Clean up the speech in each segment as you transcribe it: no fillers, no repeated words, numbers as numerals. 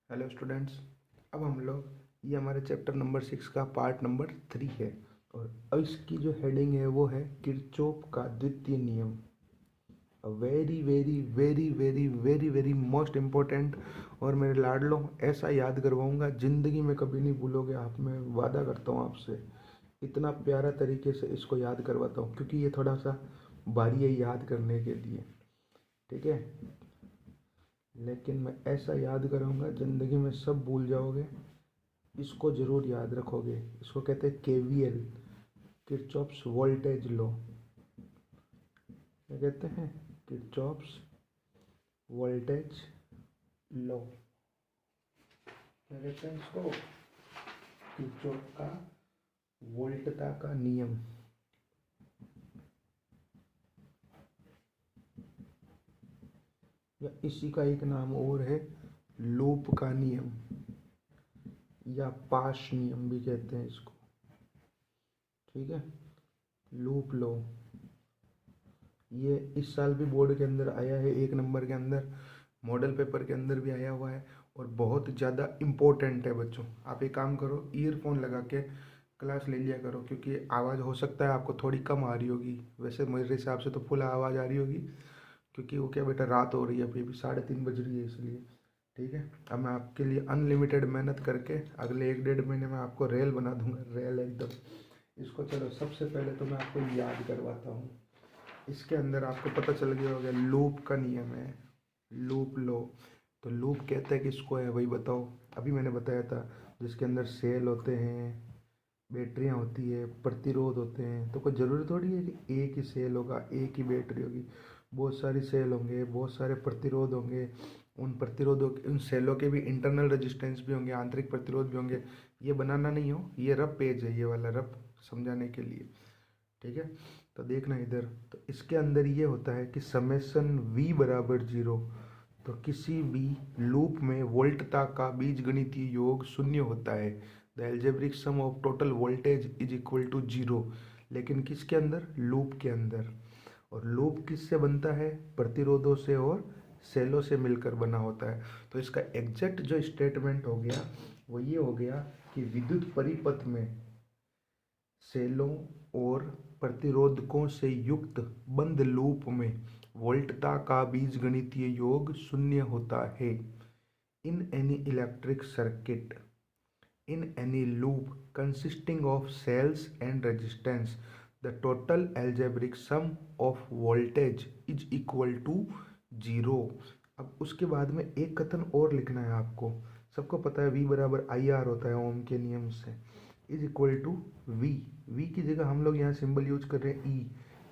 Hello students. अब हम लोग ये हमारे चैप्टर नंबर 6 का पार्ट नंबर 3 है। और अब इसकी जो हेडिंग है वो है किरचॉफ का द्वितीय नियम। Very very very very very very most important. और मेरे लाडलो, ऐसा याद करवाऊंगा ज़िंदगी में कभी नहीं भूलोगे आप, मैं वादा करता हूँ आपसे। इतना प्यारा तरीके से इसको याद करवाता हूँ क्योंकि ये थोड़ा सा भारी है याद करने के लिए। ठीक है, लेकिन मैं ऐसा याद कराऊंगा ज़िंदगी में सब भूल जाओगे। इसको ज़रूर याद रखोगे। इसको कहते हैं केवीएल, किरचॉफ्स वोल्टेज लॉ। क्या कहते हैं? Kirchhoff's voltage law. क्या कहते हैं इसको? किरचॉफ का वोल्टता का नियम। या इसी का एक नाम और है लूप का नियम, या पाश नियम भी कहते हैं इसको। ठीक है, लूप लॉ। ये इस साल भी बोर्ड के अंदर आया है, 1 नंबर के अंदर, मॉडल पेपर के अंदर भी आया हुआ है और बहुत ज़्यादा इम्पोर्टेंट है बच्चों। आप एक काम करो, ईयरफोन लगा के क्लास ले लिया करो क्योंकि आवाज़ हो सकता है आपको थोड़ी कम आ रही होगी। वैसे मेरे हिसाब से तो फुल आवाज़ आ रही होगी क्योंकि वो क्या बेटा, रात हो रही है, अभी भी 3:30 बज रही है इसलिए। ठीक है, अब मैं आपके लिए अनलिमिटेड मेहनत करके अगले 1 डेढ़ महीने में आपको रेल बना दूंगा, रेल एकदम। इसको चलो सबसे पहले तो मैं आपको याद करवाता हूँ। इसके अंदर आपको पता चल गया होगा लूप का नियम है, लूप लो। तो लूप कहते हैं किसको है वही बताओ। अभी मैंने बताया था, जिसके अंदर सेल होते हैं, बैटरियाँ होती है, प्रतिरोध होते हैं। तो कोई ज़रूरी थोड़ी है कि एक ही सेल होगा, एक ही बैटरी होगी। बहुत सारी सेल होंगे, बहुत सारे प्रतिरोध होंगे। उन प्रतिरोधों उन सेलों के भी इंटरनल रेजिस्टेंस भी होंगे, आंतरिक प्रतिरोध भी होंगे। ये बनाना नहीं हो, ये रफ पेज है, ये वाला रफ समझाने के लिए। ठीक है, तो देखना इधर। तो इसके अंदर ये होता है कि समेसन v बराबर 0। तो किसी भी लूप में वोल्टता का बीजगणितीय योग शून्य होता है। The algebraic sum of total voltage is equal to 0। लेकिन किसके अंदर? लूप के अंदर। और लूप किससे बनता है? प्रतिरोधों से और सेलों से मिलकर बना होता है। तो इसका एग्जैक्ट जो स्टेटमेंट हो गया वो ये हो गया कि विद्युत परिपथ में सेलों और प्रतिरोधकों से युक्त बंद लूप में वोल्टता का बीजगणितीय योग शून्य होता है। In any electric circuit, in any loop consisting of cells and resistance, the total algebraic sum of voltage is equal to 0। अब उसके बाद में एक कथन और लिखना है आपको। सबको पता है v बराबर आई आर होता है ओम के नियम से। Is equal to v। v की जगह हम लोग यहाँ सिंबल यूज कर रहे हैं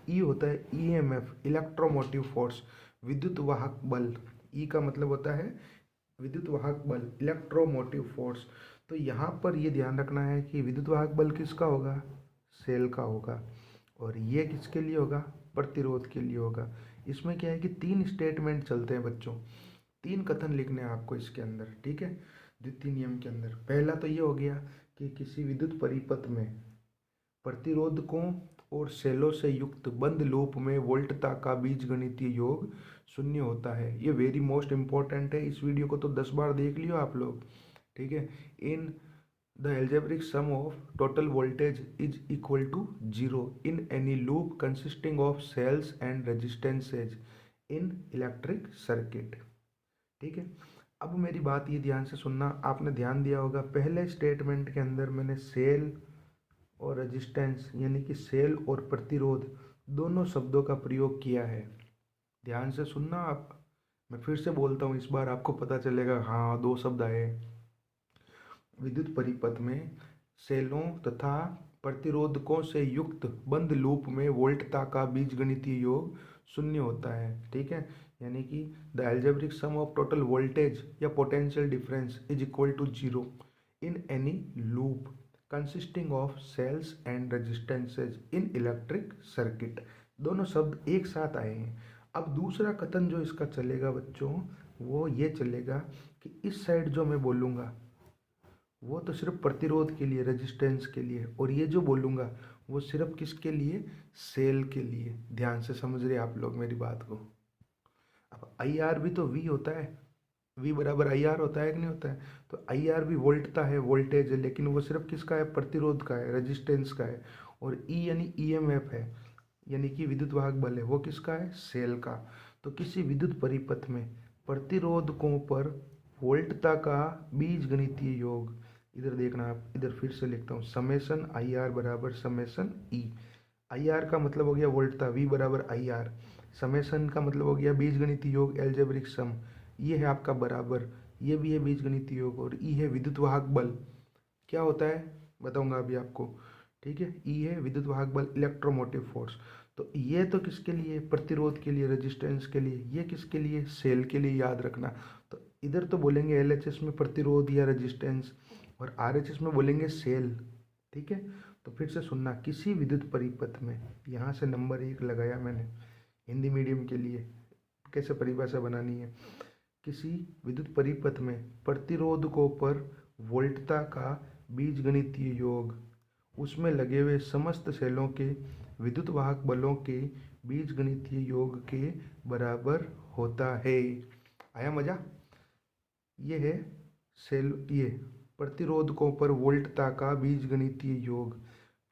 e। e होता है ईएमएफ, इलेक्ट्रोमोटिव फोर्स, विद्युत वाहक बल। e का मतलब होता है विद्युत वाहक बल, इलेक्ट्रोमोटिव फोर्स। तो यहाँ पर ये ध्यान रखना है कि विद्युत वाहक बल किसका होगा? सेल का होगा। और ये किसके लिए होगा? प्रतिरोध के लिए होगा। इसमें क्या है कि 3 स्टेटमेंट चलते हैं बच्चों, 3 कथन लिखने हैं आपको इसके अंदर। ठीक है, द्वितीय नियम के अंदर पहला तो ये हो गया कि किसी विद्युत परिपथ में प्रतिरोधकों और सेलों से युक्त बंद लूप में वोल्टता का बीजगणितीय योग शून्य होता है। ये वेरी मोस्ट इंपॉर्टेंट है, इस वीडियो को तो 10 बार देख लियो आप लोग। ठीक है, in the algebraic sum of total voltage is equal to 0 in any loop consisting of cells and resistances in electric circuit. ठीक है, अब मेरी बात ये ध्यान से सुनना। आपने ध्यान दिया होगा पहले स्टेटमेंट के अंदर मैंने सेल और रेजिस्टेंस यानी कि सेल और प्रतिरोध दोनों शब्दों का प्रयोग किया है। ध्यान से सुनना आप, मैं फिर से बोलता हूँ, इस बार आपको पता चलेगा। हाँ, 2 शब्द आए। विद्युत परिपथ में सेलों तथा प्रतिरोधकों से युक्त बंद लूप में वोल्टता का बीजगणितीय योग शून्य होता है। ठीक है, यानी कि the algebraic sum of total voltage या potential difference is equal to 0 in any loop consisting of cells and resistances in electric circuit. दोनों शब्द एक साथ आए हैं। अब दूसरा कथन जो इसका चलेगा बच्चों, वो ये चलेगा कि इस साइड जो मैं बोलूँगा वो तो सिर्फ प्रतिरोध के लिए, रेजिस्टेंस के लिए, और ये जो बोलूँगा वो सिर्फ किसके लिए? सेल के लिए। ध्यान से समझ रहे आप लोग मेरी बात को। अब आई आर भी तो वी होता है। V बराबर आई आर होता है कि नहीं होता है? तो आई आर भी वोल्टता है, वोल्टेज है, लेकिन वो सिर्फ किसका है? प्रतिरोध का है, रेजिस्टेंस का है। और E यानी ईएमएफ है, यानी कि विद्युत वाहक बल है, वो किसका है? सेल का। तो किसी विद्युत परिपथ में प्रतिरोधकों पर वोल्टता का बीजगणितीय योग, इधर देखना आप, इधर फिर से लिखता हूँ, समेसन आई आर बराबर समेसन ई। आई आर का मतलब हो गया वोल्टता, वी बराबर आई आर। समेसन का मतलब हो गया बीजगणितीय योग, एल्जेब्रिक सम। ये है आपका बराबर, ये भी है बीजगणितीय योग, और ई है विद्युत वाहक बल। क्या होता है बताऊंगा अभी आपको, ठीक है। ई है विद्युत वाहक बल, इलेक्ट्रोमोटिव फोर्स। तो ये तो किसके लिए? प्रतिरोध के लिए, रेजिस्टेंस के लिए। ये किसके लिए? सेल के लिए, याद रखना। तो इधर तो बोलेंगे एलएचएस में प्रतिरोध या रेजिस्टेंस, और आरएचएस में बोलेंगे सेल, ठीक है। तो फिर से सुनना, किसी विद्युत परिपथ में, यहाँ से नंबर 1 लगाया मैंने हिंदी मीडियम के लिए, कैसे परिभाषा बनानी है। किसी विद्युत परिपथ में प्रतिरोधकों पर वोल्टता का बीजगणितीय योग उसमें लगे हुए समस्त सेलों के विद्युत वाहक बलों के बीजगणितीय योग के बराबर होता है। आया मजा? ये है सेल, ये प्रतिरोधकों पर वोल्टता का बीजगणितीय योग।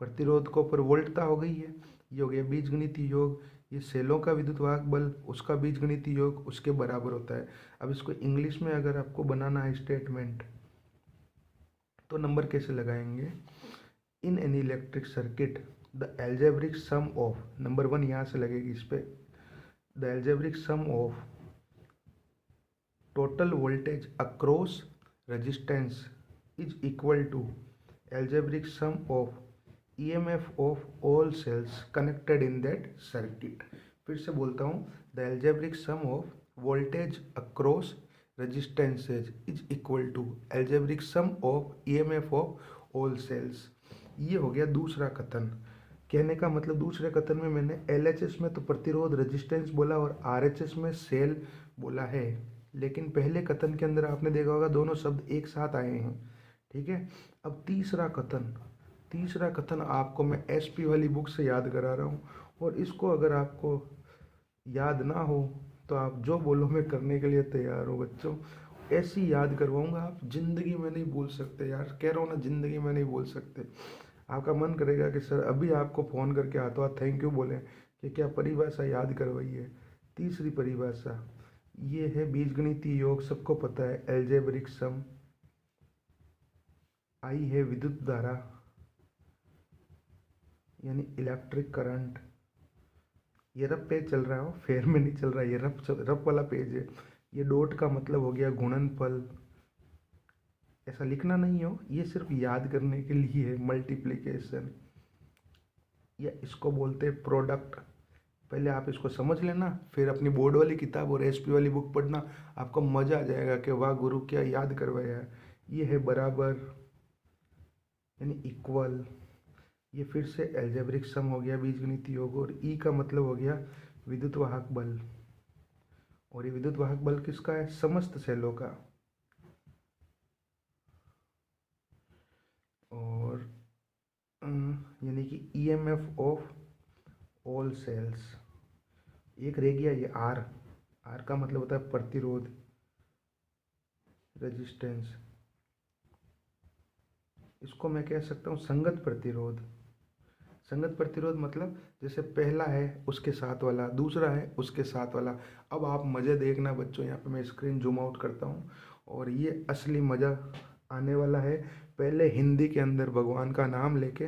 प्रतिरोधकों पर वोल्टता हो गई है, ये हो गया बीजगणितीय योग। ये सेलों का विद्युत वाहक बल, उसका बीजगणितीय योग उसके बराबर होता है। अब इसको इंग्लिश में अगर आपको बनाना है स्टेटमेंट, तो नंबर कैसे लगाएंगे? In an electric circuit the algebraic sum of, number 1 यहाँ से लगेगी इस पे, the algebraic sum of total voltage across resistance is equal to algebraic sum of EMF of all cells connected in that circuit। फिर से बोलता हूँ, the algebraic sum of voltage across resistances is equal to algebraic sum of EMF of all cells। ये हो गया दूसरा कथन। कहने का मतलब दूसरे कथन में मैंने LHS में तो प्रतिरोध रेजिस्टेंस बोला और RHS में सेल बोला है, लेकिन पहले कथन के अंदर आपने देखा होगा दोनों शब्द एक साथ आए हैं, ठीक है। अब तीसरा कथन आपको मैं एसपी वाली बुक से याद करा रहा हूँ, और इसको अगर आपको याद ना हो तो आप जो बोलो मैं करने के लिए तैयार हूँ बच्चों। ऐसी याद करवाऊंगा, आप जिंदगी में नहीं भूल सकते यार, कह रहा हूँ ना, जिंदगी में नहीं भूल सकते। आपका मन करेगा कि सर अभी आपको फ़ोन करके हाथों हाथ थैंक यू बोले कि क्या परिभाषा याद करवाई है। तीसरी परिभाषा ये है बीजगणितीय योग, सबको पता है, एल्जेब्रिक सम। आई है विद्युत धारा यानी इलेक्ट्रिक करंट। ये रफ पेज चल रहा हो, फेयर में नहीं चल रहा, ये रफ वाला पेज है। ये डॉट का मतलब हो गया गुणनफल, ऐसा लिखना नहीं हो, ये सिर्फ याद करने के लिए है, मल्टीप्लिकेशन, या इसको बोलते हैं प्रोडक्ट। पहले आप इसको समझ लेना, फिर अपनी बोर्ड वाली किताब और एसपी वाली बुक पढ़ना, आपको मज़ा आ जाएगा कि वाह गुरु क्या याद करवाया है। ये है बराबर यानी इक्वल। ये फिर से एल्जेब्रिक सम हो गया, बीजगणितीय योग, और ई का मतलब हो गया विद्युत वाहक बल। और ये विद्युत वाहक बल किसका है? समस्त सेलों का। और यानी कि ईएमएफ ऑफ ऑल सेल्स। एक रह गया ये आर। आर का मतलब होता है प्रतिरोध, रेजिस्टेंस। इसको मैं कह सकता हूँ संगत प्रतिरोध। संगत प्रतिरोध मतलब जैसे पहला है उसके साथ वाला, दूसरा है उसके साथ वाला। अब आप मज़े देखना बच्चों, यहाँ पे मैं स्क्रीन जूम आउट करता हूँ और ये असली मज़ा आने वाला है। पहले हिंदी के अंदर भगवान का नाम लेके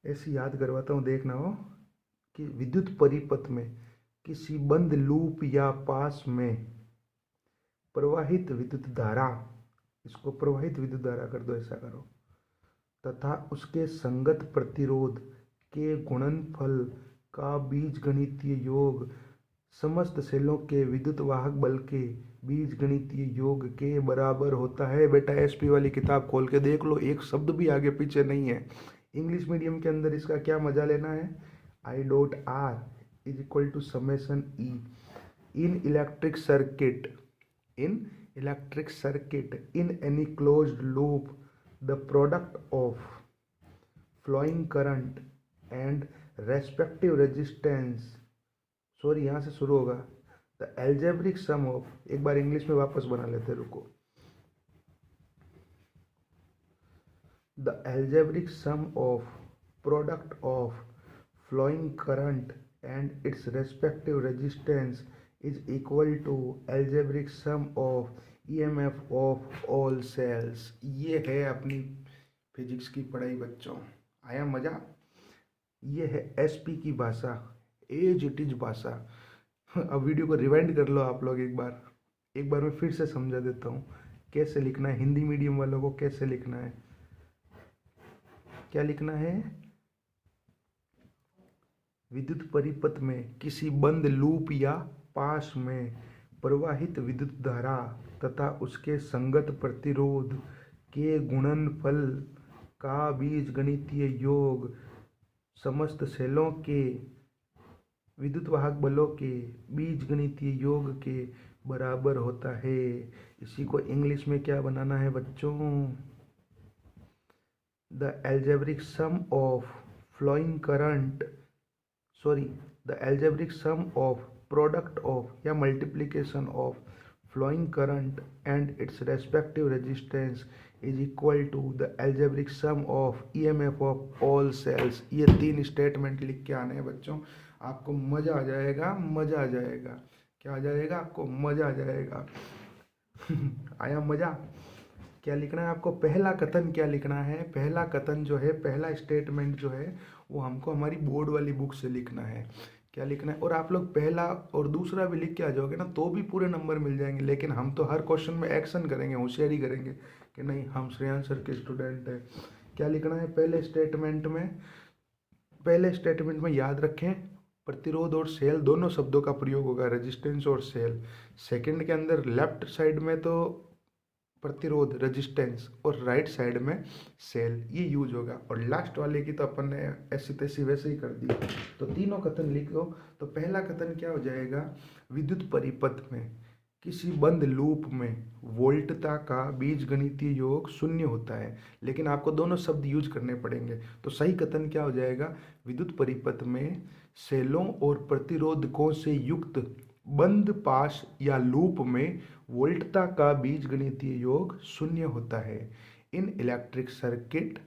ऐसी याद करवाता हूँ, देखना हो कि विद्युत परिपथ में किसी बंद लूप या पास में प्रवाहित विद्युत धारा, इसको प्रवाहित विद्युत धारा कर दो, ऐसा करो, तथा उसके संगत प्रतिरोध के गुणनफल का बीजगणितीय योग समस्त सेलों के विद्युत वाहक बल के बीजगणितीय योग के बराबर होता है। बेटा एसपी वाली किताब खोल के देख लो, एक शब्द भी आगे पीछे नहीं है। इंग्लिश मीडियम के अंदर इसका क्या मजा लेना है? I dot R is equal to summation E in electric circuit, in electric circuit in any closed loop the product of flowing current and respective resistance, sorry यहाँ से शुरू होगा, द एल्जेब्रिक सम ऑफ, एक बार English में वापस बना लेते, रुको। The algebraic sum of product of flowing current and its respective resistance is equal to algebraic sum of EMF of all cells। ये है अपनी फिजिक्स की पढ़ाई बच्चों, आया मजा। ये है एसपी की भाषा, एज इट इज भाषा। अब वीडियो को रिवाइंड कर लो आप लोग एक बार मैं फिर से समझा देता हूँ कैसे लिखना है। हिंदी मीडियम वालों को कैसे लिखना है, क्या लिखना है। विद्युत परिपथ में किसी बंद लूप या पाश में प्रवाहित विद्युत धारा तथा उसके संगत प्रतिरोध के गुणनफल का बीजगणितीय योग समस्त सेलों के विद्युत वाहक बलों के बीजगणितीय योग के बराबर होता है। इसी को इंग्लिश में क्या बनाना है बच्चों, the algebraic sum of flowing current, the algebraic sum of product of या multiplication of flowing current and its respective resistance is equal to the algebraic sum of EMF of all cells। ये 3 statement लिख के आने हैं बच्चों, आपको मजा आ जाएगा, मजा आ जाएगा। क्या आ जाएगा आपको, मजा आ जाएगा। आया मजा। क्या लिखना है आपको, पहला कथन क्या लिखना है, पहला कथन जो है, पहला स्टेटमेंट जो है वो हमको हमारी बोर्ड वाली बुक से लिखना है। क्या लिखना है, और आप लोग पहला और दूसरा भी लिख के आ जाओगे ना तो भी पूरे नंबर मिल जाएंगे। लेकिन हम तो हर क्वेश्चन में एक्शन करेंगे, होशियारी करेंगे कि नहीं हम श्रेयांश सर के स्टूडेंट हैं। क्या लिखना है पहले स्टेटमेंट में, पहले स्टेटमेंट में याद रखें प्रतिरोध और सेल दोनों शब्दों का प्रयोग होगा, रेजिस्टेंस और सेल। सेकंड के अंदर लेफ्ट साइड में तो प्रतिरोध रेजिस्टेंस और राइट साइड में सेल, ये यूज होगा। और लास्ट वाले की तो अपन ने ऐसी तैसी वैसे ही कर दी। तो तीनों कथन लिख लो। तो पहला कथन क्या हो जाएगा, विद्युत परिपथ में किसी बंद लूप में वोल्टता का बीजगणितीय योग शून्य होता है। लेकिन आपको दोनों शब्द यूज करने पड़ेंगे। तो सही कथन क्या हो जाएगा, विद्युत परिपथ में सेलों और प्रतिरोधकों से युक्त बंद पाश या लूप में वोल्टता का बीजगणितीय योग शून्य होता है। In electric circuit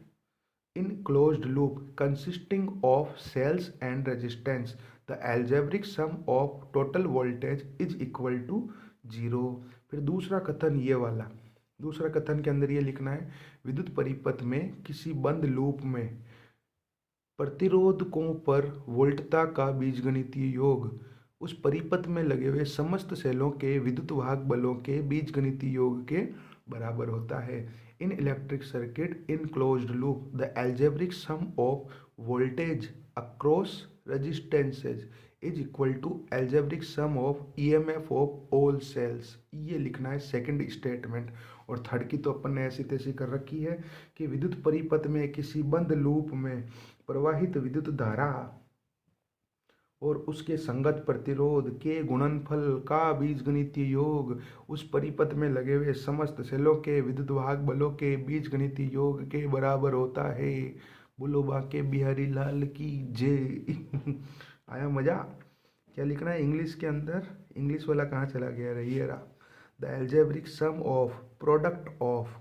in closed loop consisting of cells and resistance the algebraic sum of total voltage is equal to 0। फिर दूसरा कथन ये वाला, दूसरा कथन के अंदर ये लिखना है, विद्युत परिपथ में किसी बंद लूप में प्रतिरोधकों पर वोल्टता का बीजगणितीय योग उस परिपथ में लगे हुए समस्त सेलों के विद्युत वाहक बलों के बीजगणितीय योग के बराबर होता है। In electric circuit in closed loop the algebraic sum of voltage across resistances is equal to algebraic sum of EMF of all cells. ये लिखना है सेकंड स्टेटमेंट। और थर्ड की तो अपन ने ऐसी तैसी कर रखी है कि विद्युत परिपथ में किसी बंद लूप में प्रवाहित विद्युत धारा और उसके संगत प्रतिरोध के गुणनफल का बीजगणितीय योग उस परिपथ में लगे हुए समस्त सेलों के विद्युत वाहक बलों के बीजगणितीय योग के बराबर होता है। बोलो बाके बिहारी लाल की जय। आया मजा। क्या लिखना है इंग्लिश के अंदर, इंग्लिश वाला कहाँ चला गया रही, the algebraic sum of product of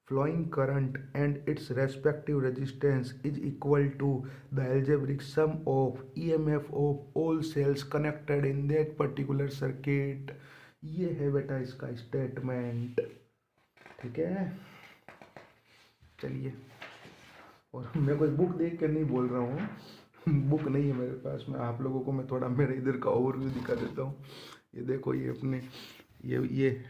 flowing current and its respective resistance is equal to the algebraic sum of EMF of all cells connected in that particular circuit। ये है बेटा इसका स्टेटमेंट, ठीक है। चलिए, और मैं कोई बुक देख कर नहीं बोल रहा हूँ, बुक नहीं है मेरे पास में। आप लोगों को मैं थोड़ा मेरे इधर का ओवरव्यू दिखा देता हूँ। ये देखो, ये अपने ये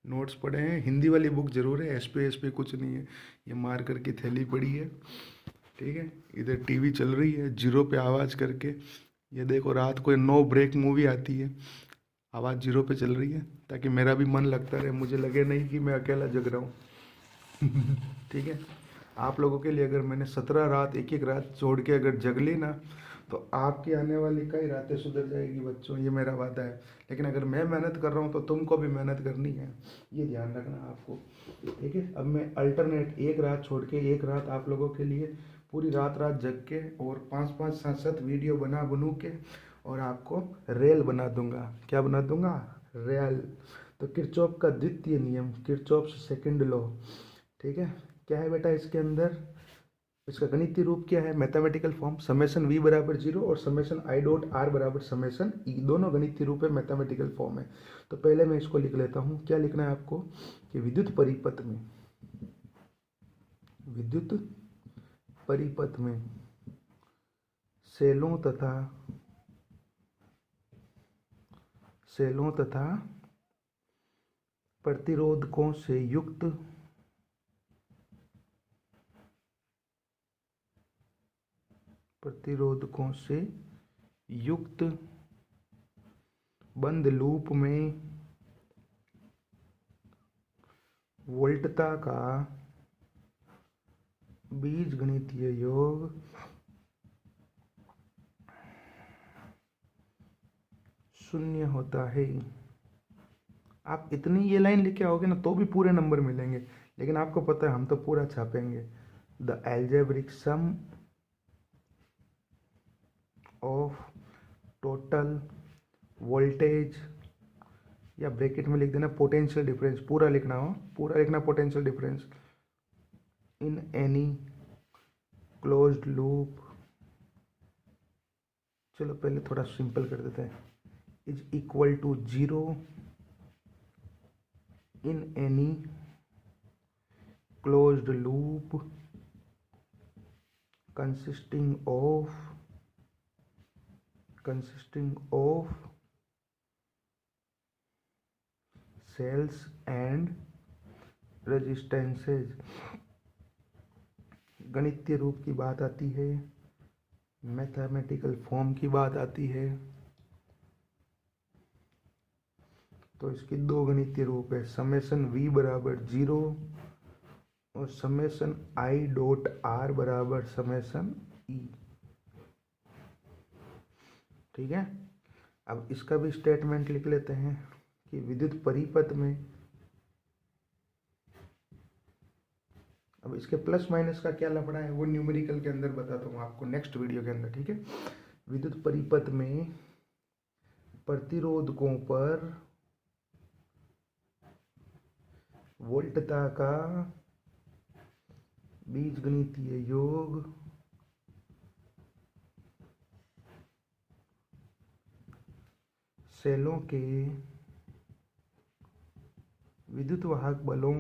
नोट्स पड़े हैं। हिंदी वाली बुक जरूर है, एस पे कुछ नहीं है। ये मार्कर की थैली पड़ी है, ठीक है। इधर टीवी चल रही है 0 पे आवाज़ करके। ये देखो रात को 9 ब्रेक मूवी आती है, आवाज़ 0 पे चल रही है ताकि मेरा भी मन लगता रहे, मुझे लगे नहीं कि मैं अकेला जग रहा हूँ। ठीक है। आप लोगों के लिए अगर मैंने 17 रात एक एक रात छोड़ के अगर जग ली ना तो आपकी आने वाली कई रातें सुधर जाएगी बच्चों, ये मेरा वादा है। लेकिन अगर मैं मेहनत कर रहा हूँ तो तुमको भी मेहनत करनी है, ये ध्यान रखना आपको, ठीक है। अब मैं अल्टरनेट एक रात छोड़ के एक रात आप लोगों के लिए पूरी रात जग के और 5-5 7-7 वीडियो बनू के और आपको रेल बना दूंगा। क्या बना दूंगा? रेल। तो किरचॉफ का द्वितीय नियम, किरचॉफ सेकंड लॉ, ठीक है, क्या है बेटा इसके अंदर? इसका गणितीय रूप क्या है? मैथमेटिकल फॉर्म समेशन v बराबर 0 और समेशन आई डॉट आर बराबर समेशन ई, दोनों गणितीय रूप है, मैथमेटिकल फॉर्म है। तो पहले मैं इसको लिख लेता हूँ। क्या लिखना है आपको कि विद्युत परिपथ में सेलों तथा प्रतिरोधकों से युक्त बंद लूप में वोल्टता का बीजगणितीय योग शून्य होता है। आप इतनी ये लाइन लिखे आओगे ना तो भी पूरे नंबर मिलेंगे, लेकिन आपको पता है हम तो पूरा छापेंगे। The algebraic sum of total voltage, या ब्रैकेट में लिख देना पोटेंशियल डिफरेंस, पूरा लिखना potential difference in any closed loop. चलो पहले थोड़ा सिंपल कर देते हैं। Is equal to 0 in any closed loop consisting of cells and resistances। गणितीय रूप की बात आती है, मैथमेटिकल फॉर्म की बात आती है, तो इसकी दो गणितीय रूप है, समेशन v बराबर 0 और समेशन आई डॉट आर बराबर समेशन ई। ठीक है, अब इसका भी स्टेटमेंट लिख लेते हैं कि विद्युत परिपथ में, अब इसके प्लस माइनस का क्या लफड़ा है वो न्यूमेरिकल के अंदर बताता हूँ आपको नेक्स्ट वीडियो के अंदर। ठीक है, विद्युत परिपथ में प्रतिरोधकों पर वोल्टता का बीजगणितीय योग सेलों के विद्युत वाहक बलों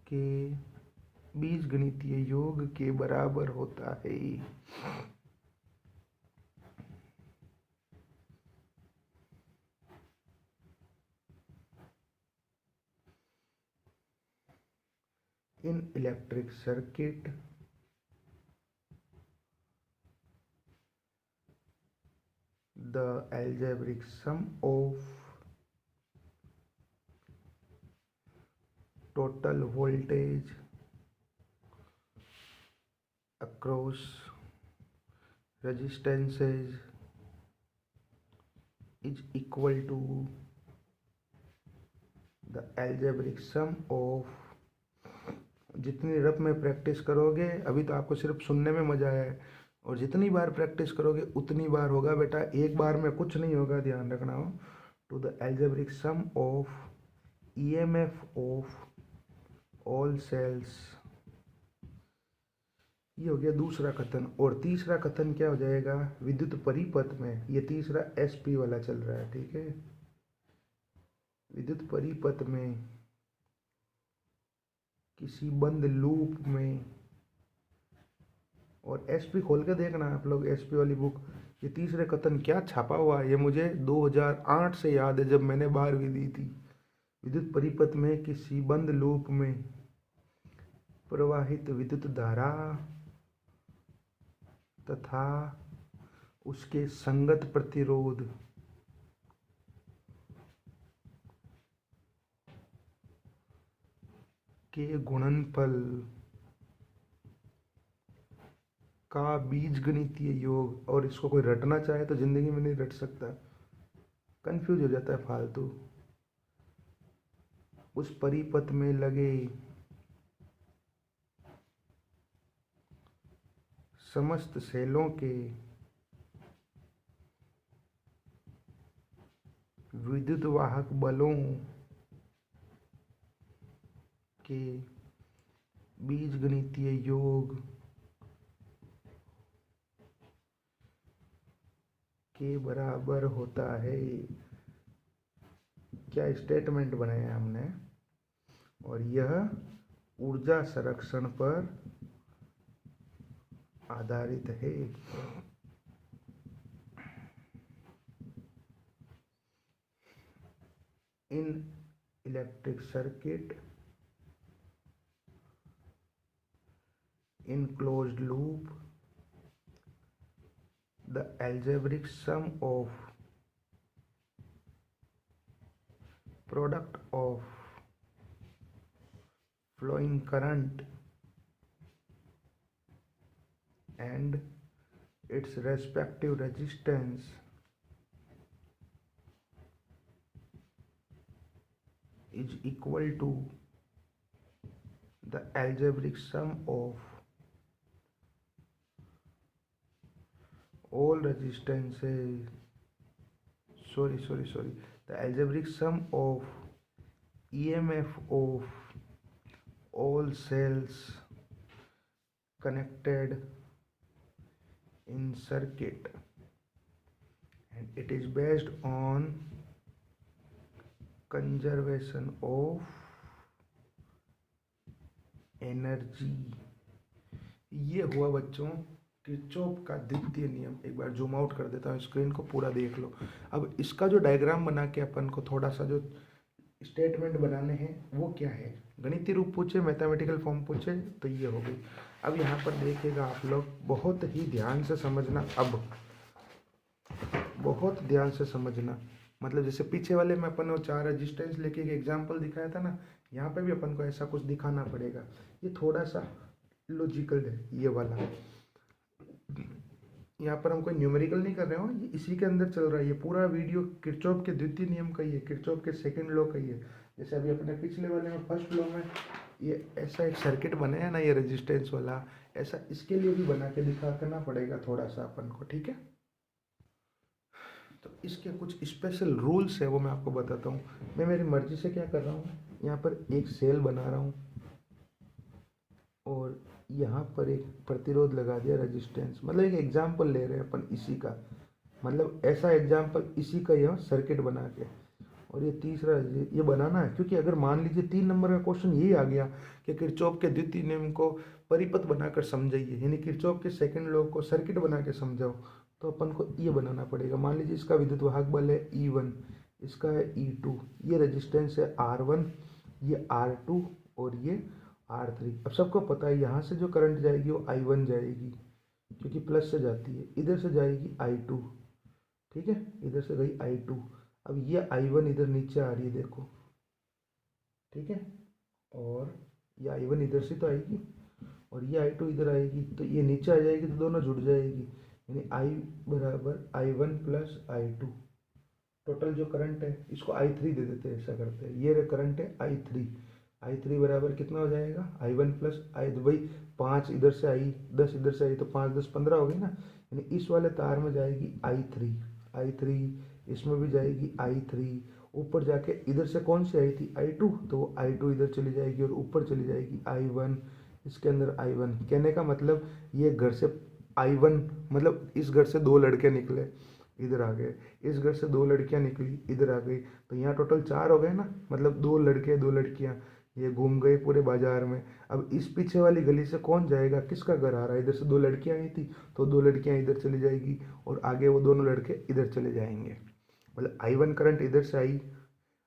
के बीजगणितीय योग के बराबर होता है। In electric circuit, the algebraic sum of total voltage across resistances is equal to the algebraic sum of, जितनी रफ में प्रैक्टिस करोगे, अभी तो आपको सिर्फ सुनने में मजा आया है, और जितनी बार प्रैक्टिस करोगे उतनी बार होगा बेटा, एक बार में कुछ नहीं होगा, ध्यान रखना हो। To the algebraic sum of EMF of all cells, ये हो गया दूसरा कथन। और तीसरा कथन क्या हो जाएगा? विद्युत परिपथ में, ये तीसरा एसपी वाला चल रहा है। ठीक है, विद्युत परिपथ में किसी बंद लूप में, और एसपी खोल के देखना आप लोग, एसपी वाली बुक, ये तीसरे कथन क्या छापा हुआ है, ये मुझे 2008 से याद है जब मैंने 12वीं दी थी। विद्युत परिपथ में किसी बंद लूप में प्रवाहित विद्युत धारा तथा उसके संगत प्रतिरोध के गुणनफल का बीजगणितीय योग, और इसको कोई रटना चाहे तो जिंदगी में नहीं रट सकता, कंफ्यूज हो जाता है फालतू। उस परिपथ में लगे समस्त सेलों के विद्युत वाहक बलों के बीजगणितीय योग के बराबर होता है। क्या स्टेटमेंट बनाया हमने, और यह ऊर्जा संरक्षण पर आधारित है। In electric circuit in closed loop, the algebraic sum of product of flowing current and its respective resistance is equal to the algebraic sum of all resistances, the algebraic sum of EMF of all cells connected in circuit, and it is based on conservation of energy। ये हुआ बच्चों Kirchhoff का द्वितीय नियम। एक बार zoom out कर देता हूँ, स्क्रीन को पूरा देख लो। अब इसका जो डायग्राम बना के अपन को थोड़ा सा जो स्टेटमेंट बनाने हैं वो क्या है, गणितीय रूप पूछे, मैथमेटिकल फॉर्म पूछे तो ये हो गई। अब यहाँ पर देखिएगा आप लोग, बहुत ही ध्यान से समझना। अब बहुत ध्यान से समझना, मतलब जैसे पीछे वाले में अपन वो 4 रेजिस्टेंस लेके एक एग्जाम्पल दिखाया था ना, यहाँ पे भी अपन को ऐसा कुछ दिखाना पड़ेगा। ये थोड़ा सा लॉजिकल है ये वाला। यहाँ पर हम कोई न्यूमेरिकल नहीं कर रहे हो, ये इसी के अंदर चल रहा है। ये पूरा वीडियो किरचॉफ के द्वितीय नियम का ही है, किरचॉफ के सेकंड लॉ का ही है। जैसे अभी अपने पिछले वाले में फर्स्ट लॉ में ये ऐसा एक सर्किट बनाया ना, ये रेजिस्टेंस वाला, ऐसा इसके लिए भी बना के दिखा करना पड़ेगा थोड़ा सा अपन को, ठीक है। तो इसके कुछ स्पेशल रूल्स है वो मैं आपको बताता हूँ। मैं मेरी मर्जी से क्या कर रहा हूँ, यहाँ पर एक सेल बना रहा हूँ और यहाँ पर एक प्रतिरोध लगा दिया, रेजिस्टेंस। मतलब एक एग्जाम्पल ले रहे हैं अपन इसी का, मतलब ऐसा एग्जाम्पल इसी का यह सर्किट बना के। और ये तीसरा ये बनाना है, क्योंकि अगर मान लीजिए 3 नंबर का क्वेश्चन यही आ गया कि किरचॉफ के द्वितीय नियम को परिपथ बनाकर समझाइए, यानी किरचॉफ के सेकंड लॉ को सर्किट बना के समझाओ, तो अपन को ये बनाना पड़ेगा। मान लीजिए इसका विद्युत वाहक बल है E1, इसका है E2, ये रेजिस्टेंस है R1, ये R2 और ये R3। अब सबको पता है यहाँ से जो करंट जाएगी वो I1 जाएगी, क्योंकि प्लस से जाती है, इधर से जाएगी I2, ठीक है, इधर से गई I2। अब ये I1 इधर नीचे आ रही है देखो, ठीक है, और ये I1 इधर से तो आएगी और ये I2 इधर आएगी, तो ये नीचे आ जाएगी तो दोनों जुड़ जाएगी, यानी I बराबर I1 प्लस I2। टोटल जो करंट है इसको I3 दे देते हैं, ऐसा करते हैं। ये करंट है I3 बराबर कितना हो जाएगा, I1 प्लस आई, भाई 5 इधर से आई, 10 इधर से आई, तो 5 10 15 हो गई ना, यानी इस वाले तार में जाएगी I3, इसमें भी जाएगी I3। ऊपर जाके इधर से कौन सी आई थी, I2, तो वो I2 इधर चली जाएगी और ऊपर चली जाएगी I1, इसके अंदर I1। कहने का मतलब ये घर से I1, मतलब इस घर से 2 लड़के निकले, इधर आ गए, इस घर से 2 लड़कियां निकली, इधर आ गई, तो यहाँ टोटल 4 हो गए ना, मतलब 2 लड़के 2 लड़कियां, ये घूम गए पूरे बाजार में। अब इस पीछे वाली गली से कौन जाएगा, किसका घर आ रहा है, इधर से 2 लड़कियां आई थी, तो 2 लड़कियां इधर चली जाएगी और आगे वो दोनों लड़के इधर चले जाएंगे। मतलब I1 करंट इधर से आई,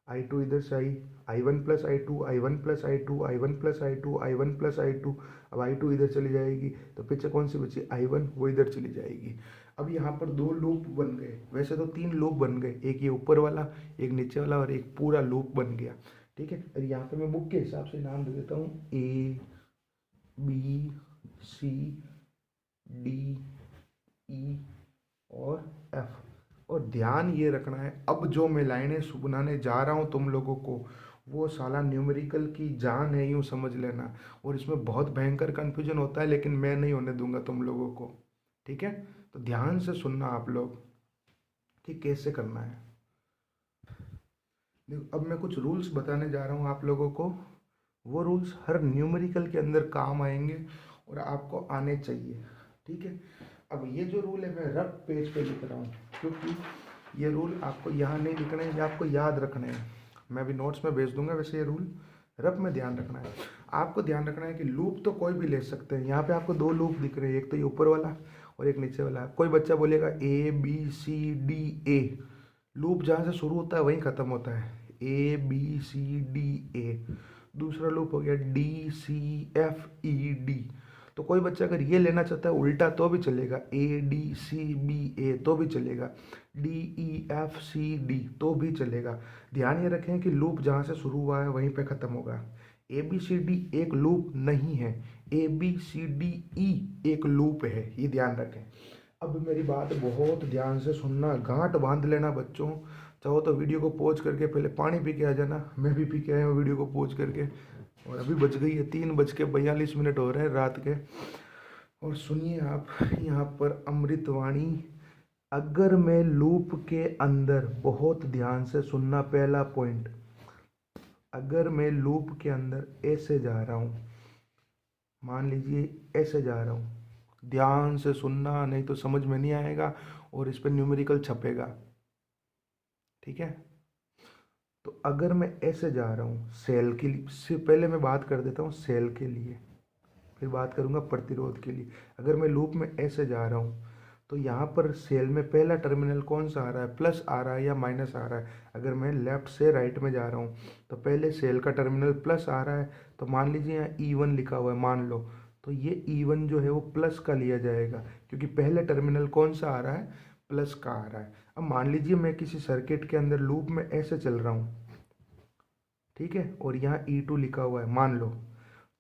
I2 इधर से आई, I1 plus I2, I1 plus I2, I1 plus I2, I1 plus I2। अब I2 इधर चली जाएगी, तो पीछे कौन सी बची, I1, वो इधर चली जाएगी। अब यहाँ पर 2 लूप बन गए, वैसे तो 3 लूप बन गए, एक ये ऊपर वाला, एक नीचे वाला और एक पूरा लूप बन गया, ठीक है। और यहाँ पे मैं बुक के हिसाब से नाम दे देता हूँ A B C D E और F। और ध्यान ये रखना है, अब जो मैं लाइनें बनाने जा रहा हूँ तुम लोगों को, वो साला न्यूमेरिकल की जान है, यूँ समझ लेना। और इसमें बहुत भयंकर कन्फ्यूजन होता है, लेकिन मैं नहीं होने दूंगा तुम लोगों को। ठीक है, तो ध्यान से सुनना आप लोग कि कैसे करना है। देखो, अब मैं कुछ रूल्स बताने जा रहा हूँ आप लोगों को। वो रूल्स हर न्यूमेरिकल के अंदर काम आएंगे और आपको आने चाहिए। ठीक है, अब ये जो रूल है मैं रफ पेज पे लिख रहा हूँ, क्योंकि ये रूल आपको यहाँ नहीं लिखने हैं, ये आपको याद रखने हैं। मैं भी नोट्स में भेज दूंगा, वैसे ये रूल रफ में ध्यान रखना है। आपको ध्यान रखना है कि लूप तो कोई भी ले सकते हैं। यहाँ पे आपको दो लूप दिख रहे हैं, एक तो ये ऊपर वाला और एक नीचे वाला। कोई बच्चा बोलेगा ABCDA, लूप जहाँ से शुरू होता है वहीं ख़त्म होता है, ABCDA। दूसरा लूप हो गया DCFED। तो कोई बच्चा अगर ये लेना चाहता है उल्टा तो भी चलेगा, ADCBA तो भी चलेगा, DEFCD तो भी चलेगा। ध्यान ये रखें कि लूप जहाँ से शुरू हुआ है वहीं पे ख़त्म होगा। ABCD एक लूप नहीं है, ABCDE एक लूप है, ये ध्यान रखें। अब मेरी बात बहुत ध्यान से सुनना, गांठ बांध लेना बच्चों। चाहो तो वीडियो को पॉज करके पहले पानी पी के आ जाना, मैं भी पी के आया हूँ वीडियो को पॉज करके। और अभी बज गई है 3:42 हो रहे हैं रात के। और सुनिए आप, यहाँ पर अमृतवाणी। अगर मैं लूप के अंदर, बहुत ध्यान से सुनना पहला पॉइंट, अगर मैं लूप के अंदर ऐसे जा रहा हूँ, मान लीजिए ऐसे जा रहा हूँ, ध्यान से सुनना नहीं तो समझ में नहीं आएगा और इस पर न्यूमेरिकल छपेगा। ठीक है, तो अगर मैं ऐसे जा रहा हूँ सेल के लिए, से पहले मैं बात कर देता हूँ सेल के लिए, फिर बात करूँगा प्रतिरोध के लिए। अगर मैं लूप में ऐसे जा रहा हूँ तो यहाँ पर सेल में पहला टर्मिनल कौन सा आ रहा है, प्लस आ रहा है या माइनस आ रहा है। अगर मैं लेफ्ट से राइट में जा रहा हूँ तो पहले सेल का टर्मिनल प्लस आ रहा है, तो मान लीजिए यहाँ E1 लिखा हुआ है, मान लो, तो ये E1 जो है वो प्लस का लिया जाएगा, क्योंकि पहले टर्मिनल कौन सा आ रहा है, प्लस का आ रहा है। अब मान लीजिए मैं किसी सर्किट के अंदर लूप में ऐसे चल रहा हूँ, ठीक है, और यहाँ E2 लिखा हुआ है मान लो,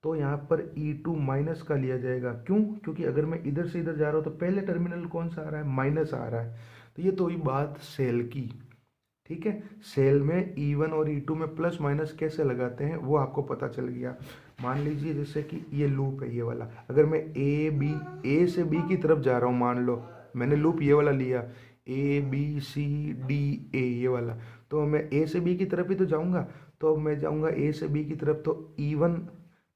तो यहाँ पर E2 माइनस का लिया जाएगा। क्यों? क्योंकि अगर मैं इधर से इधर जा रहा हूँ तो पहले टर्मिनल कौन सा आ रहा है, माइनस आ रहा है। तो ये तो हुई बात सेल की। ठीक है, सेल में E1 और E2 में प्लस माइनस कैसे लगाते हैं वो आपको पता चल गया। मान लीजिए जैसे कि ये लूप है ये वाला, अगर मैं ए से बी की तरफ जा रहा हूँ, मान लो मैंने लूप ये वाला लिया, ABCDA ये वाला, तो मैं ए से बी की तरफ ही तो जाऊँगा। तो अब मैं जाऊँगा ए से बी की तरफ, तो E1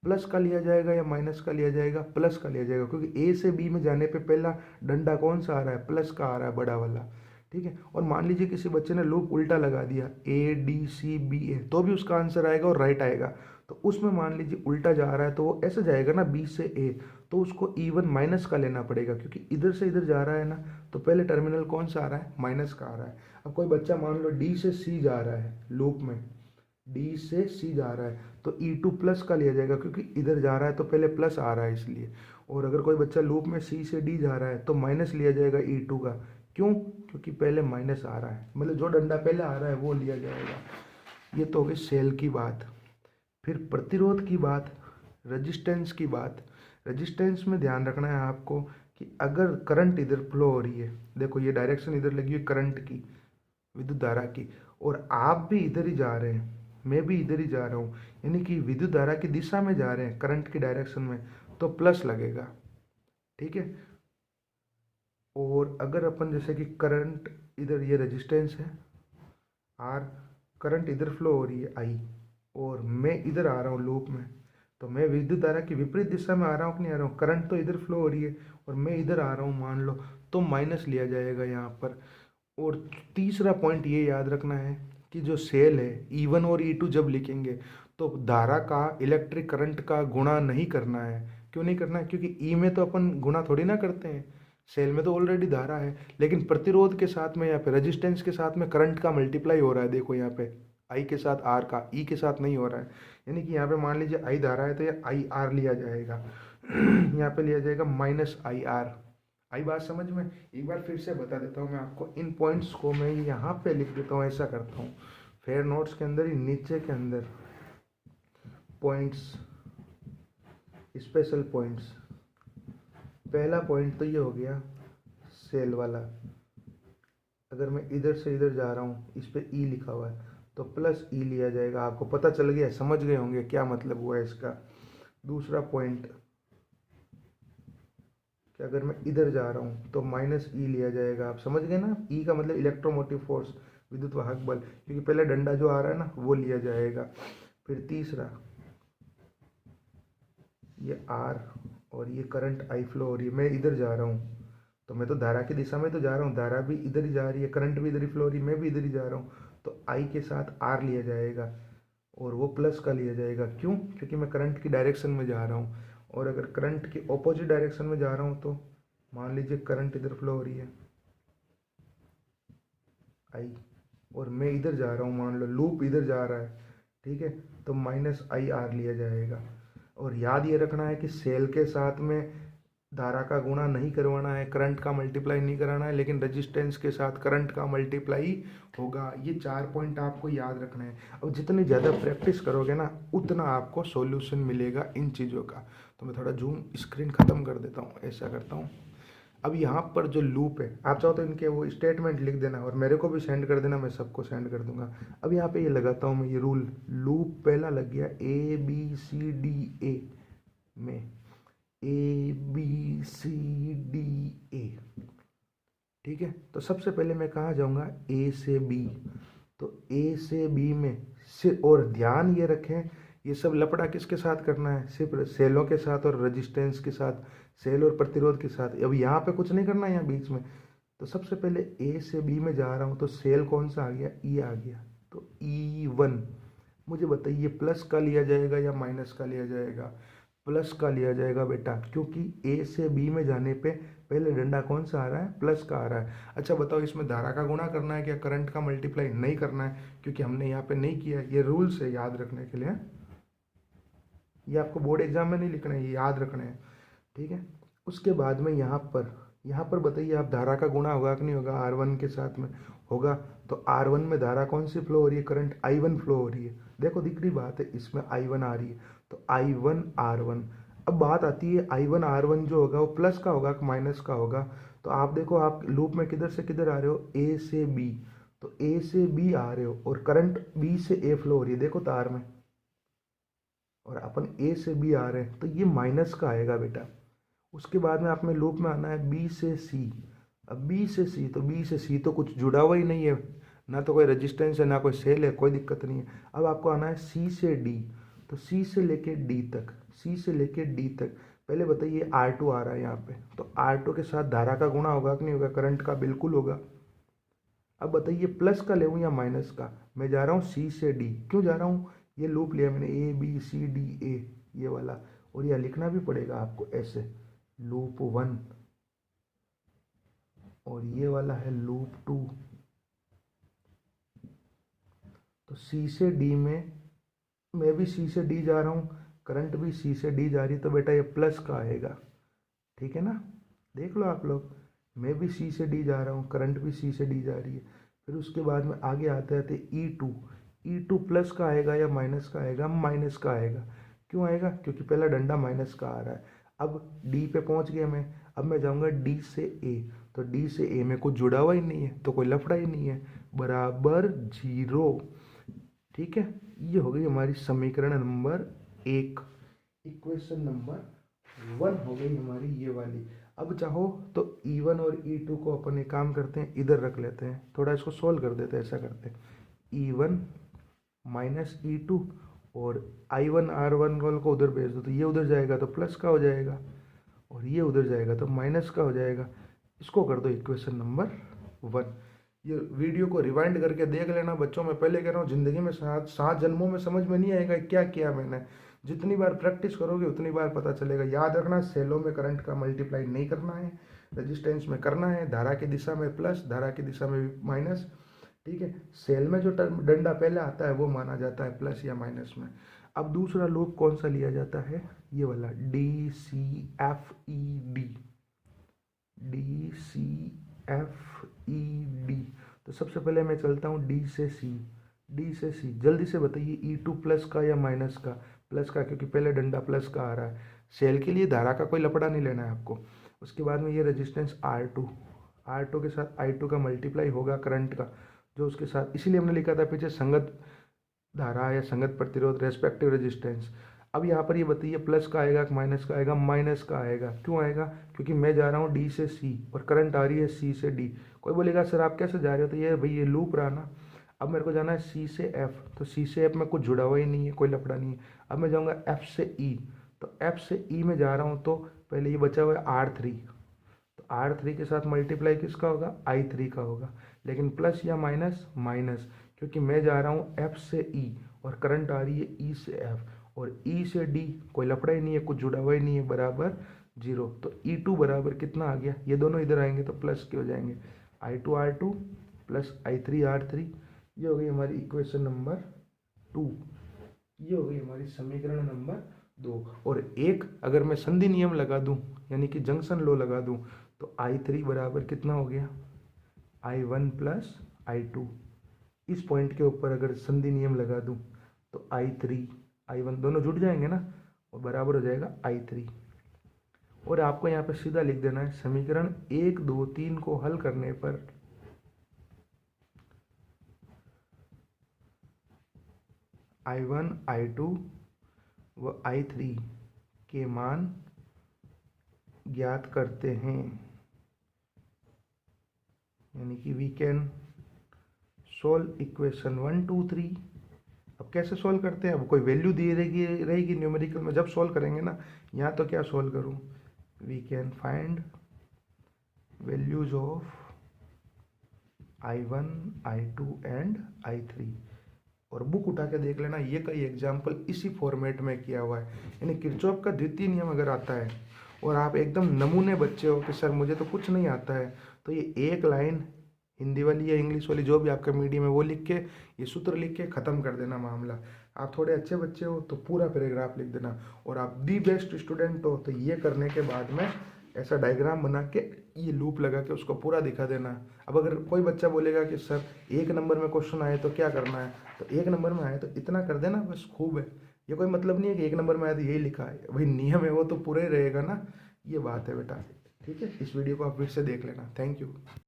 प्लस का लिया जाएगा या माइनस का लिया जाएगा, प्लस का लिया जाएगा, क्योंकि ए से बी में जाने पे पहला डंडा कौन सा आ रहा है, प्लस का आ रहा है, बड़ा वाला। ठीक है, और मान लीजिए किसी बच्चे ने लूप उल्टा लगा दिया, ADCBA, तो भी उसका आंसर आएगा और राइट आएगा। तो उसमें मान लीजिए उल्टा जा रहा है तो वो ऐसे जाएगा ना, B से A, तो उसको E1 माइनस का लेना पड़ेगा, क्योंकि इधर से इधर जा रहा है ना, तो पहले टर्मिनल कौन सा आ रहा है, माइनस का आ रहा है। अब कोई बच्चा मान लो D से C जा रहा है लूप में, D से C जा रहा है, तो E2 प्लस का लिया जाएगा, क्योंकि इधर जा रहा है तो पहले प्लस आ रहा है इसलिए। और अगर कोई बच्चा लूप में C से D जा रहा है तो माइनस लिया जाएगा E2 का। क्यों? क्योंकि पहले माइनस आ रहा है, मतलब जो डंडा पहले आ रहा है वो लिया जाएगा। ये तो हो गई सेल की बात। फिर प्रतिरोध की बात, रजिस्टेंस की बात। रजिस्टेंस में ध्यान रखना है आपको कि अगर करंट इधर फ्लो हो रही है, देखो ये डायरेक्शन इधर लगी हुई करंट की, विद्युत धारा की, और आप भी इधर ही जा रहे हैं, मैं भी इधर ही जा रहा हूँ, यानी कि विद्युत धारा की दिशा में जा रहे हैं, करंट की डायरेक्शन में, तो प्लस लगेगा। ठीक है, और अगर अपन जैसे कि करंट इधर, ये रेजिस्टेंस है R, करंट इधर फ्लो हो रही है I, और मैं इधर आ रहा हूँ लूप में, तो मैं विद्युत धारा की विपरीत दिशा में आ रहा हूँ कि नहीं आ रहा हूँ, करंट तो इधर फ्लो हो रही है और मैं इधर आ रहा हूँ मान लो, तो माइनस लिया जाएगा यहाँ पर। और तीसरा पॉइंट ये याद रखना है कि जो सेल है E1 और E2 जब लिखेंगे तो धारा का, इलेक्ट्रिक करंट का गुणा नहीं करना है। क्यों नहीं करना है? क्योंकि ई में तो अपन गुणा थोड़ी ना करते हैं, सेल में तो ऑलरेडी धारा है, लेकिन प्रतिरोध के साथ में, यहाँ पे रेजिस्टेंस के साथ में करंट का मल्टीप्लाई हो रहा है। देखो यहाँ पे आई के साथ आर का, ई के साथ नहीं हो रहा है। यानी कि यहाँ पे मान लीजिए आई धारा है तो ये IR लिया जाएगा यहाँ पे लिया जाएगा -IR। आई बात समझ में? एक बार फिर से बता देता हूँ मैं आपको, इन पॉइंट्स को मैं यहाँ पे लिख देता हूँ, ऐसा करता हूँ फेयर नोट्स के अंदर ही, नीचे के अंदर पॉइंट्स, स्पेशल पॉइंट्स। पहला पॉइंट तो ये हो गया सेल वाला, अगर मैं इधर से इधर जा रहा हूँ, इस पे ई लिखा हुआ है, तो प्लस ई लिया जाएगा। आपको पता चल गया, समझ गए होंगे क्या मतलब हुआ है इसका। दूसरा पॉइंट कि अगर मैं इधर जा रहा हूँ तो माइनस ई लिया जाएगा। आप समझ गए ना, ई का मतलब इलेक्ट्रोमोटिव फोर्स, विद्युत वाहक बल, क्योंकि पहले डंडा जो आ रहा है ना वो लिया जाएगा। फिर तीसरा, ये आर और ये करंट आई फ्लो हो रही है, मैं इधर जा रहा हूँ तो मैं तो धारा की दिशा में तो जा रहा हूँ, धारा भी इधर ही जा रही है, करंट भी इधर ही फ्लो हो रही है, मैं भी इधर ही जा रहा हूँ। तो आई के साथ आर लिया जाएगा और वो प्लस का लिया जाएगा। क्यों? क्योंकि मैं करंट की डायरेक्शन में जा रहा हूँ। और अगर करंट की ऑपोजिट डायरेक्शन में जा रहा हूँ तो मान लीजिए करंट इधर फ्लो हो रही है आई, और मैं इधर जा रहा हूँ, मान लो लूप इधर जा रहा है, ठीक है, तो माइनस आई आर लिया जाएगा। और याद ये रखना है कि सेल के साथ में धारा का गुणा नहीं करवाना है, करंट का मल्टीप्लाई नहीं कराना है, लेकिन रेजिस्टेंस के साथ करंट का मल्टीप्लाई होगा। ये 4 पॉइंट आपको याद रखना है। अब जितनी ज़्यादा प्रैक्टिस करोगे ना उतना आपको सॉल्यूशन मिलेगा इन चीज़ों का। तो मैं थोड़ा जूम स्क्रीन ख़त्म कर देता हूँ, ऐसा करता हूँ। अब यहाँ पर जो लूप है, आप चाहो तो इनके वो स्टेटमेंट लिख देना और मेरे को भी सेंड कर देना, मैं सबको सेंड कर दूंगा। अब यहाँ पे ये लगाता हूँ मैं, ये रूल, लूप पहला लग गया A B C D A में, A B C D A, ठीक है। तो सबसे पहले मैं कहाँ जाऊँगा, ए से बी। तो ए से बी में सिर्फ, और ध्यान ये रखें ये सब लपड़ा किसके साथ करना है, सिर्फ सेलों के साथ और रेजिस्टेंस के साथ, सेल और प्रतिरोध के साथ। अब यहाँ पे कुछ नहीं करना है यहाँ बीच में। तो सबसे पहले ए से बी में जा रहा हूँ तो सेल कौन सा आ गया, ई आ गया। तो E1 मुझे बताइए प्लस का लिया जाएगा या माइनस का लिया जाएगा? प्लस का लिया जाएगा बेटा, क्योंकि ए से बी में जाने पे पहले डंडा कौन सा आ रहा है, प्लस का आ रहा है। अच्छा बताओ, इसमें धारा का गुणा करना है क्या करंट का मल्टीप्लाई? नहीं करना है, क्योंकि हमने यहाँ पे नहीं किया। ये रूल्स है याद रखने के लिए, ये आपको बोर्ड एग्जाम में नहीं लिखना है, ये याद रखना है, ठीक है। उसके बाद में यहाँ पर बताइए आप, धारा का गुणा होगा कि नहीं होगा, R1 के साथ में होगा। तो R1 में धारा कौन सी फ्लो हो रही है, करंट I1 फ्लो हो रही है। देखो दिख रही बात है, इसमें I1 आ रही है, तो I1 R1। अब बात आती है I1 R1 जो होगा वो प्लस का होगा कि माइनस का होगा? तो आप देखो, आप लूप में किधर से किधर आ रहे हो, ए से बी, तो ए से बी आ रहे हो और करंट बी से ए फ्लो हो रही है, देखो तार में, और अपन ए से बी आ रहे हैं, तो ये माइनस का आएगा बेटा। उसके बाद में आप में लूप में आना है बी से सी। अब बी से सी, तो बी से सी तो कुछ जुड़ा हुआ ही नहीं है, ना तो कोई रेजिस्टेंस है ना कोई सेल है, कोई दिक्कत नहीं है। अब आपको आना है सी से डी, तो सी से लेके डी तक, सी से लेके डी तक। पहले बताइए R2 आ रहा है यहाँ पे, तो R2 के साथ धारा का गुणा होगा कि नहीं होगा, करंट का बिल्कुल होगा। अब बताइए प्लस का ले या माइनस का? मैं जा रहा हूँ सी से डी, क्यों जा रहा हूँ, ये लूप लिया मैंने A B C D A, ये वाला, और यह लिखना भी पड़ेगा आपको ऐसे, लूप 1, और ये वाला है लूप 2। तो सी से डी में, मैं भी सी से डी जा रहा हूँ, करंट भी सी से डी जा रही है, तो बेटा ये प्लस का आएगा, ठीक है ना। देख लो आप लोग, मैं भी सी से डी जा रहा हूँ, करंट भी सी से डी जा रही है। फिर उसके बाद में आगे आते आते E2 प्लस का आएगा या माइनस का आएगा? माइनस का आएगा। क्यों आएगा? क्योंकि पहला डंडा माइनस का आ रहा है। अब डी पे पहुंच गया मैं, अब मैं जाऊंगा डी से ए, तो डी से ए में कुछ जुड़ा हुआ ही नहीं है, तो कोई लफड़ा ही नहीं है, बराबर 0, ठीक है। ये हो गई हमारी समीकरण नंबर 1, इक्वेशन नंबर 1 हो गई हमारी ये वाली। अब चाहो तो E1 और E2 को अपन एक काम करते हैं, इधर रख लेते हैं, थोड़ा इसको सोल्व कर देते हैं। ऐसा करते हैं, E1 माइनस E2, और I1 R1 को उधर भेज दो, तो ये उधर जाएगा तो प्लस का हो जाएगा, और ये उधर जाएगा तो माइनस का हो जाएगा। इसको कर दो इक्वेशन नंबर 1। ये वीडियो को रिवाइंड करके देख लेना बच्चों। मैं पहले कह रहा हूँ, ज़िंदगी में 7 जन्मों में समझ में नहीं आएगा क्या किया मैंने। जितनी बार प्रैक्टिस करोगे उतनी बार पता चलेगा। याद रखना, सेलों में करंट का मल्टीप्लाई नहीं करना है, रेजिस्टेंस में करना है, धारा की दिशा में प्लस, धारा की दिशा में भी माइनस, ठीक है। सेल में जो डंडा पहले आता है वो माना जाता है प्लस या माइनस में। अब दूसरा लूप कौन सा लिया जाता है, ये वाला, DCFED, DCFED। तो सबसे पहले मैं चलता हूँ डी से सी। जल्दी से बताइए E2 प्लस का या माइनस का? प्लस का, क्योंकि पहले डंडा प्लस का आ रहा है। सेल के लिए धारा का कोई लपड़ा नहीं लेना है आपको। उसके बाद में ये रेजिस्टेंस R2 के साथ I2 का मल्टीप्लाई होगा करंट का, जो उसके साथ, इसीलिए हमने लिखा था पीछे संगत धारा या संगत प्रतिरोध, रेस्पेक्टिव रेजिस्टेंस। अब यहाँ पर ये बताइए प्लस का आएगा कि माइनस का आएगा? माइनस का आएगा। क्यों आएगा? क्योंकि मैं जा रहा हूँ डी से सी और करंट आ रही है सी से डी। कोई बोलेगा सर आप कैसे जा रहे हो? तो ये भाई ये लूप रहा ना। अब मेरे को जाना है सी से एफ, तो सी से एफ में कुछ जुड़ा हुआ ही नहीं है, कोई लफड़ा नहीं है। अब मैं जाऊँगा एफ से ई, तो एफ से ई में जा रहा हूँ, तो पहले ये बचा हुआ है R3, तो R3 के साथ मल्टीप्लाई किसका होगा? I3 का होगा। लेकिन प्लस या माइनस? माइनस, क्योंकि मैं जा रहा हूँ F से E और करंट आ रही है E से F, और E से D कोई लफड़ा ही नहीं है, कुछ जुड़ा हुआ ही नहीं है, बराबर 0। तो E2 बराबर कितना आ गया? ये दोनों इधर आएंगे तो प्लस के हो जाएंगे, I2 R2 plus I3 R3। ये हो गई हमारी इक्वेशन नंबर 2, ये हो गई हमारी समीकरण नंबर 2। और एक अगर मैं संधि नियम लगा दूं, यानी कि जंक्शन लॉ लगा दूं, तो I3 बराबर कितना हो गया? I1 plus I2। इस पॉइंट के ऊपर अगर संधि नियम लगा दूं तो I3 I1 दोनों जुड़ जाएंगे ना, और बराबर हो जाएगा I3। और आपको यहाँ पे सीधा लिख देना है समीकरण 1 2 3 को हल करने पर I1 I2 व I3 के मान ज्ञात करते हैं, यानी कि वी कैन सोल्व इक्वेशन 1 2 3। अब कैसे सोल्व करते हैं? अब कोई वैल्यू दी रहेगी न्यूमेरिकल में जब सोल्व करेंगे ना। यहाँ तो क्या सोल्व करूँ? We can find values of I1 I2 and I3। और बुक उठा के देख लेना, ये कई एग्जाम्पल इसी फॉर्मेट में किया हुआ है। यानी किरचॉफ का द्वितीय नियम अगर आता है और आप एकदम नमूने बच्चे हो कि सर मुझे तो कुछ नहीं आता है, तो ये एक लाइन हिंदी वाली या इंग्लिश वाली जो भी आपका मीडियम है वो लिख के, ये सूत्र लिख के ख़त्म कर देना मामला। आप थोड़े अच्छे बच्चे हो तो पूरा पैराग्राफ लिख देना, और आप दी बेस्ट स्टूडेंट हो तो ये करने के बाद में ऐसा डायग्राम बना के ये लूप लगा के उसको पूरा दिखा देना। अब अगर कोई बच्चा बोलेगा कि सर 1 नंबर में क्वेश्चन आए तो क्या करना है, तो 1 नंबर में आए तो इतना कर देना बस, खूब है। ये कोई मतलब नहीं है कि 1 नंबर में आए तो यही लिखा है, भाई नियम है वो तो पूरा ही रहेगा ना, ये बात है बेटा। ठीक है, इस वीडियो को आप फिर से देख लेना। Thank you.